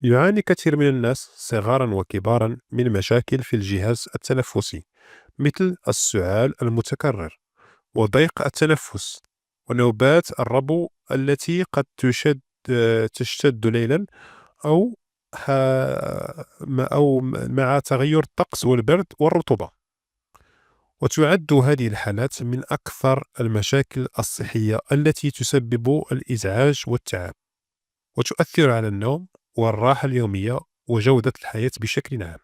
يعاني كثير من الناس صغارا وكبارا من مشاكل في الجهاز التنفسي، مثل السعال المتكرر وضيق التنفس ونوبات الربو التي قد تشتد ليلا أو أو مع تغير الطقس والبرد والرطوبة. وتعد هذه الحالات من أكثر المشاكل الصحية التي تسبب الإزعاج والتعب، وتؤثر على النوم والراحة اليومية وجودة الحياة بشكل عام.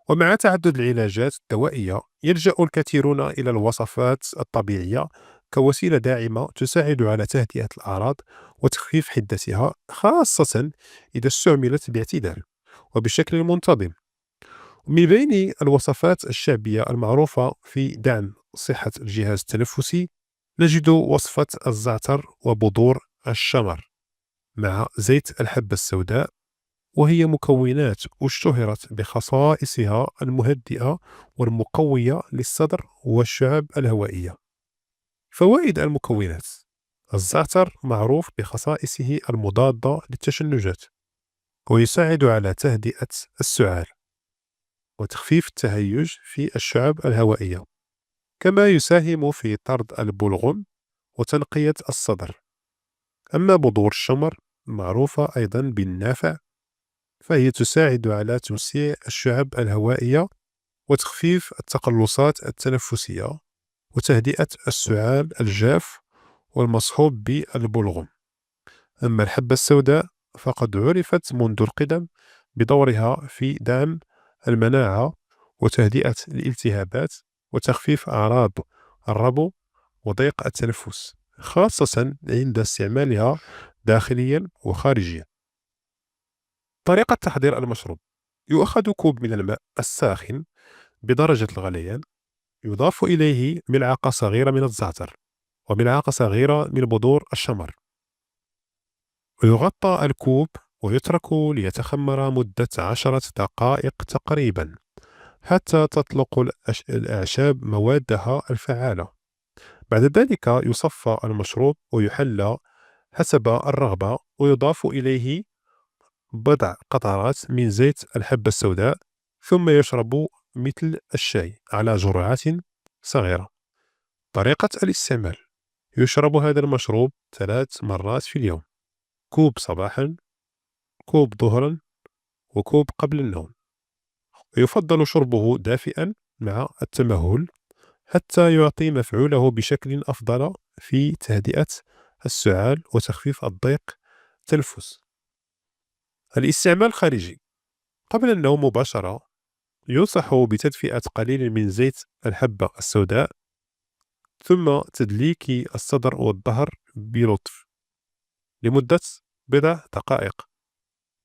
ومع تعدد العلاجات الدوائية، يلجأ الكثيرون إلى الوصفات الطبيعية كوسيلة داعمة تساعد على تهدئة الأعراض وتخفيف حدتها، خاصة إذا استعملت باعتدال وبشكل منتظم. من بين الوصفات الشعبية المعروفة في دعم صحة الجهاز التنفسي، نجد وصفة الزعتر وبذور الشمر مع زيت الحبة السوداء، وهي مكونات اشتهرت بخصائصها المهدئة والمقوية للصدر والشعب الهوائية. فوائد المكونات: الزعتر معروف بخصائصه المضادة للتشنجات، ويساعد على تهدئة السعال وتخفيف التهيج في الشعب الهوائية، كما يساهم في طرد البلغم وتنقية الصدر. أما بذور الشمر معروفة أيضا بالنافع، فهي تساعد على توسيع الشعب الهوائية وتخفيف التقلصات التنفسية وتهدئة السعال الجاف والمصحوب بالبلغم. أما الحبة السوداء فقد عرفت منذ القدم بدورها في دعم المناعة وتهدئة الالتهابات وتخفيف أعراض الربو وضيق التنفس، خاصة عند استعمالها داخليا وخارجيا. طريقة تحضير المشروب: يؤخذ كوب من الماء الساخن بدرجة الغليان، يضاف إليه ملعقة صغيرة من الزعتر وملعقة صغيرة من بذور الشمر، ويغطى الكوب ويترك ليتخمر مدة 10 دقائق تقريبا حتى تطلق الأعشاب موادها الفعالة. بعد ذلك يصفى المشروب ويحلى حسب الرغبة، ويضاف إليه بضع قطرات من زيت الحبة السوداء، ثم يشرب مثل الشاي على جرعات صغيرة. طريقة الاستعمال: يشرب هذا المشروب 3 مرات في اليوم: كوب صباحا، كوب ظهرا، وكوب قبل النوم. ويفضل شربه دافئا مع التمهل حتى يعطي مفعوله بشكل أفضل في تهدئة السعال وتخفيف الضيق التنفس. الاستعمال الخارجي: قبل النوم مباشرة ينصح بتدفئة قليل من زيت الحبة السوداء، ثم تدليك الصدر والظهر بلطف لمدة بضع دقائق،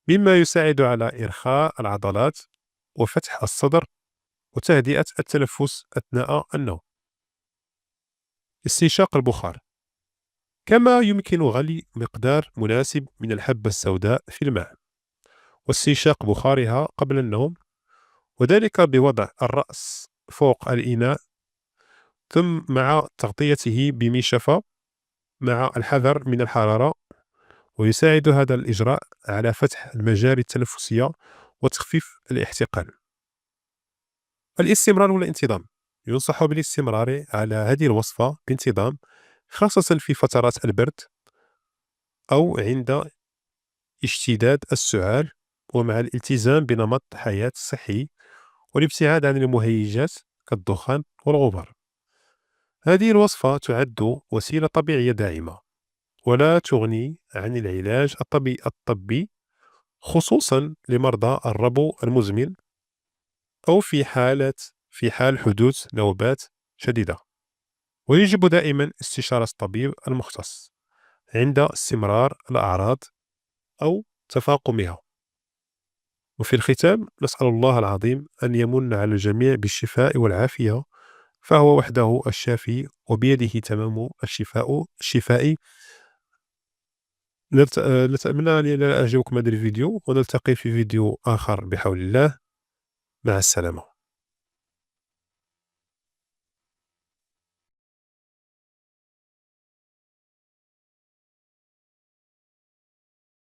مما يساعد على إرخاء العضلات وفتح الصدر وتهدئة التنفس أثناء النوم. استنشاق البخار: كما يمكن غلي مقدار مناسب من الحبة السوداء في الماء واستنشاق بخارها قبل النوم، وذلك بوضع الرأس فوق الإناء ثم مع تغطيته بمشفى مع الحذر من الحرارة. ويساعد هذا الإجراء على فتح المجاري التنفسية وتخفيف الاحتقان. الاستمرار والانتظام: ينصح بالاستمرار على هذه الوصفة بانتظام، خاصة في فترات البرد أو عند اشتداد السعال، ومع الالتزام بنمط حياة صحي والابتعاد عن المهيجات كالدخان والغبار. هذه الوصفة تعد وسيلة طبيعية داعمة ولا تغني عن العلاج الطبي، خصوصا لمرضى الربو المزمن أو في حال حدوث نوبات شديدة. ويجب دائما استشارة الطبيب المختص عند استمرار الأعراض أو تفاقمها. وفي الختام، نسأل الله العظيم أن يمن على الجميع بالشفاء والعافية، فهو وحده الشافي وبيده تمام الشفاء. نتمنى أن يعجبكم هذا الفيديو، ونلتقي في فيديو آخر بحول الله. مع السلامة.